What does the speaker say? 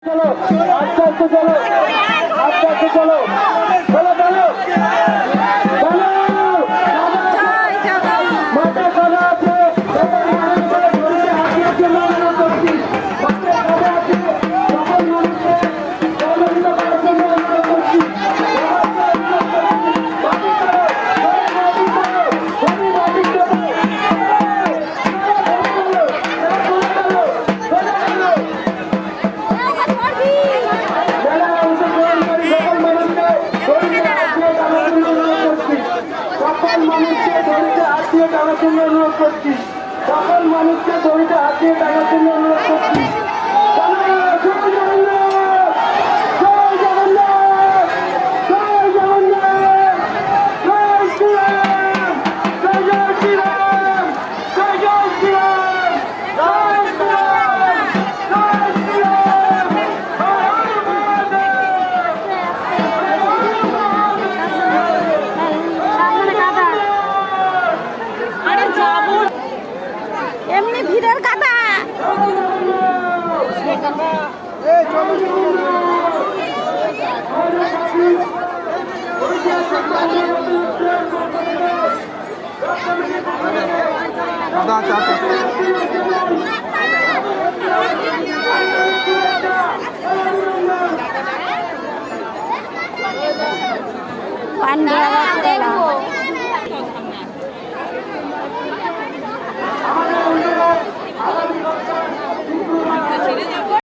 চলো আস্তে আস্তে চলো, আস্তে আস্তে চলো, চলো চলো মাথা খাওয়া আছে, অনুরোধ করছি, সকল মানুষকে দড়িতে হাতিয়ে টানার জন্য অনুরোধ করছি। এমনি ভিড়ের কাদা পান্ডা